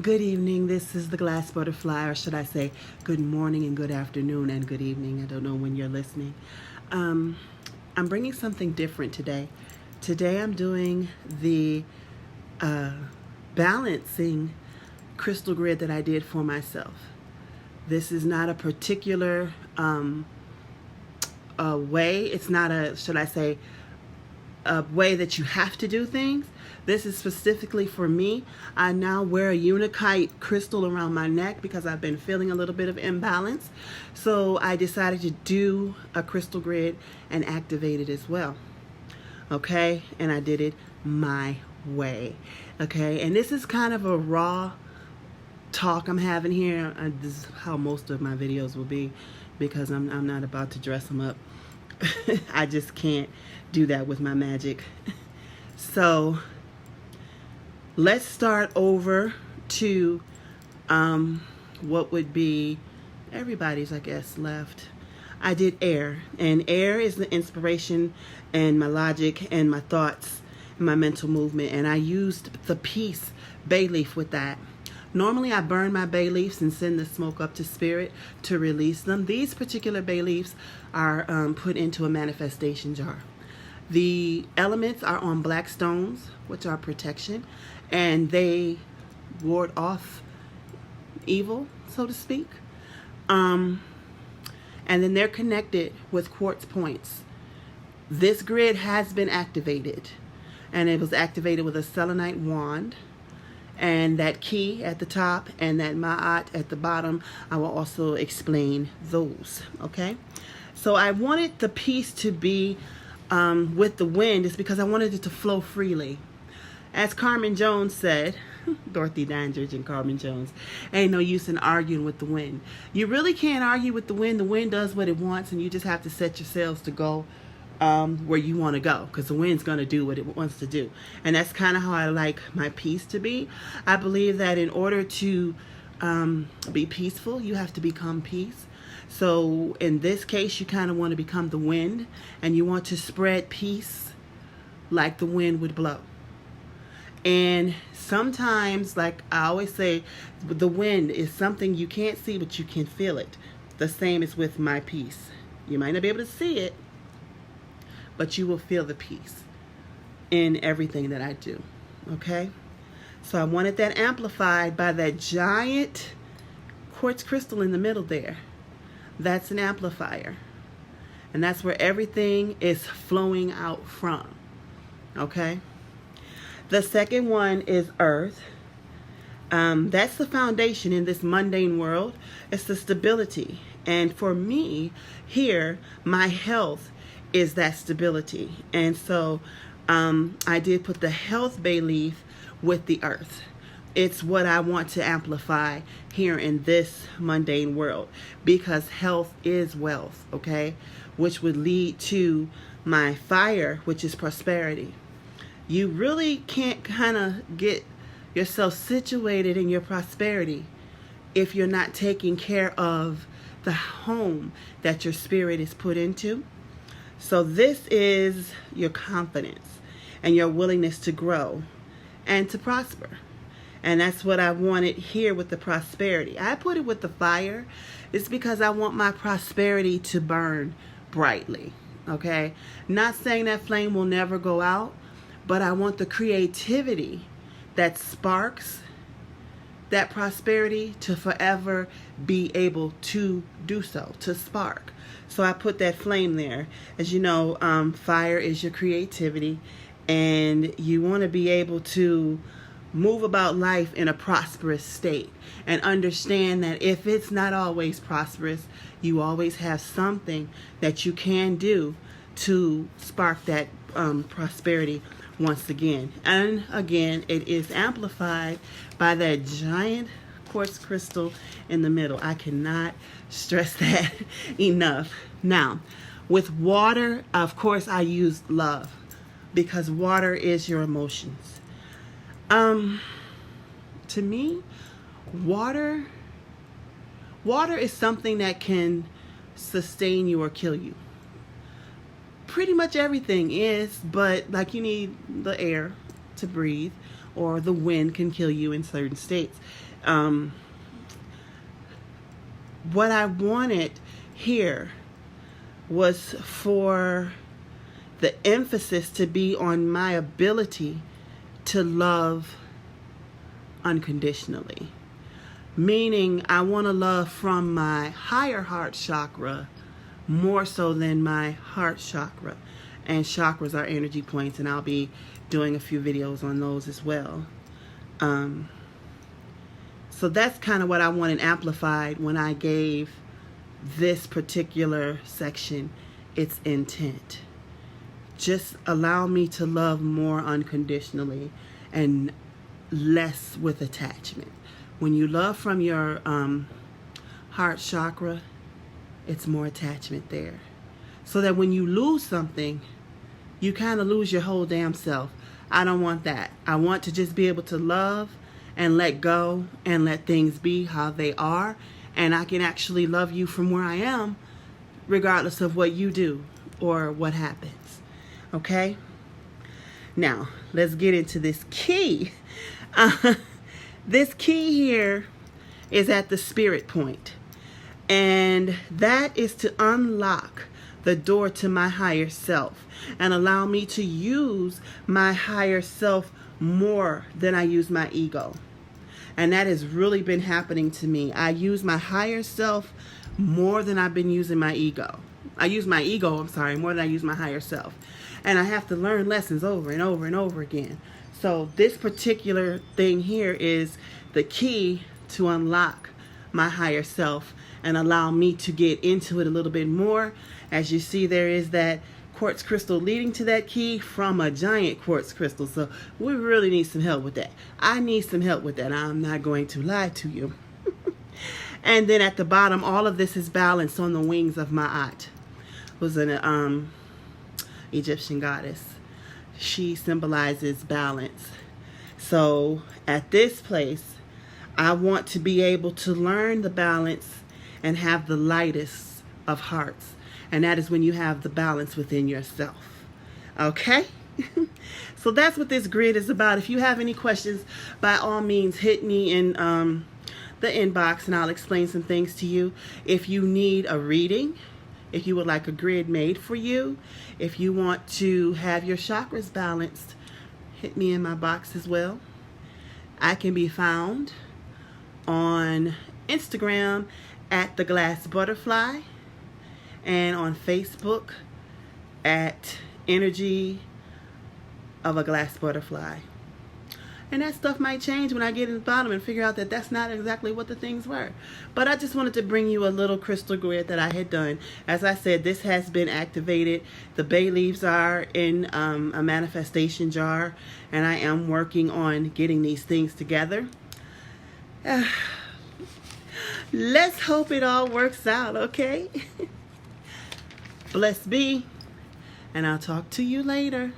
Good evening. This is the Glass Butterfly, or should I say, good morning and good afternoon and good evening. I don't know when you're listening. Um, I'm bringing something different today. Today I'm doing the uh, balancing crystal grid that I did for myself. This is not a particular way. It's not a, should I say, a way that you have to do things. This is specifically for me. I now wear a unakite crystal around my neck because I've been feeling a little bit of imbalance. So I decided to do a crystal grid and activate it as well. Okay, and I did it my way. Okay, and this is kind of a raw talk I'm having here. This is how most of my videos will be because I'm not about to dress them up. I just can't do that with my magic. So let's start over to what would be everybody's, I guess, left. I did air, and air is the inspiration and my logic and my thoughts and my mental movement, and I used the peace bay leaf with that. Normally I burn my bay leaves and send the smoke up to spirit to release them. These particular bay leaves are put into a manifestation jar. The elements are on black stones, which are protection, and they ward off evil, so to speak. And then they're connected with quartz points. This grid has been activated, and it was activated with a selenite wand. And that key at the top and that ma'at at the bottom, I will also explain those, okay? So I wanted the piece to be with the wind is because I wanted it to flow freely. As Carmen Jones said, Dorothy Dandridge and Carmen Jones, ain't no use in arguing with the wind. You really can't argue with the wind. The wind does what it wants, and you just have to set your sails to go where you want to go, because the wind's going to do what it wants to do. And that's kind of how I like my peace to be. I believe that in order to be peaceful, you have to become peace. So in this case, you kind of want to become the wind, and you want to spread peace like the wind would blow. And sometimes, like I always say, the wind is something you can't see, but you can feel it. The same is with my peace. You might not be able to see it, but you will feel the peace in everything that I do, okay? So I wanted that amplified by that giant quartz crystal in the middle there. That's an amplifier. And that's where everything is flowing out from, okay? The second one is earth. That's the foundation in this mundane world. It's the stability. And for me, here, my health is that stability. And so I did put the health bay leaf with the earth. It's what I want to amplify here in this mundane world, because health is wealth, okay? Which would lead to my fire, which is prosperity. You really can't kind of get yourself situated in your prosperity if you're not taking care of the home that your spirit is put into. So this is your confidence and your willingness to grow and to prosper. And that's what I wanted here with the prosperity. I put it with the fire. It's because I want my prosperity to burn brightly, okay? Not saying that flame will never go out, but I want the creativity that sparks that prosperity to forever be able to do so, to spark. So I put that flame there. As you know, fire is your creativity, and you want to be able to move about life in a prosperous state and understand that if it's not always prosperous, you always have something that you can do to spark that prosperity once again. And again, it is amplified by that giant quartz crystal in the middle. I cannot stress that enough. Now, with water, of course, I use love, because water is your emotions. To me, water is something that can sustain you or kill you. Pretty much everything is, but like you need the air to breathe. or the wind can kill you in certain states. What I wanted here was for the emphasis to be on my ability to love unconditionally. Meaning I want to love from my higher heart chakra more so than my heart chakra. And chakras are energy points, and I'll be doing a few videos on those as well. So that's kind of what I wanted amplified when I gave this particular section its intent. Just allow me to love more unconditionally and less with attachment. When you love from your heart chakra, it's more attachment there. So that when you lose something, you kind of lose your whole damn self. I don't want that. I want to just be able to love and let go and let things be how they are. And I can actually love you from where I am, regardless of what you do or what happens. Okay? Now, let's get into this key. This key here is at the spirit point. And that is to unlock the door to my higher self and allow me to use my higher self more than I use my ego. And that has really been happening to me. I use my higher self more than I've been using my ego. I use my ego, more than I use my higher self. And I have to learn lessons over and over and over again. So this particular thing here is the key to unlock my higher self and allow me to get into it a little bit more. As you see, there is that quartz crystal leading to that key from a giant quartz crystal. So we really need some help with that. I need some help with that. I'm not going to lie to you. And then at the bottom, all of this is balanced on the wings of Ma'at. Was an Egyptian goddess. She symbolizes balance. So at this place, I want to be able to learn the balance and have the lightest of hearts. And that is when you have the balance within yourself. Okay? So that's what this grid is about. If you have any questions, by all means, hit me in the inbox and I'll explain some things to you. If you need a reading, if you would like a grid made for you, if you want to have your chakras balanced, hit me in my box as well. I can be found on Instagram at the Glassbutterflii and on Facebook at Energy of a Glass Butterfly. And that stuff might change when I get in the bottom and figure out that that's not exactly what the things were. But I just wanted to bring you a little crystal grid that I had done. As I said, this has been activated. The bay leaves are in a manifestation jar. And I am working on getting these things together. Let's hope it all works out, okay? Blessed be. And I'll talk to you later.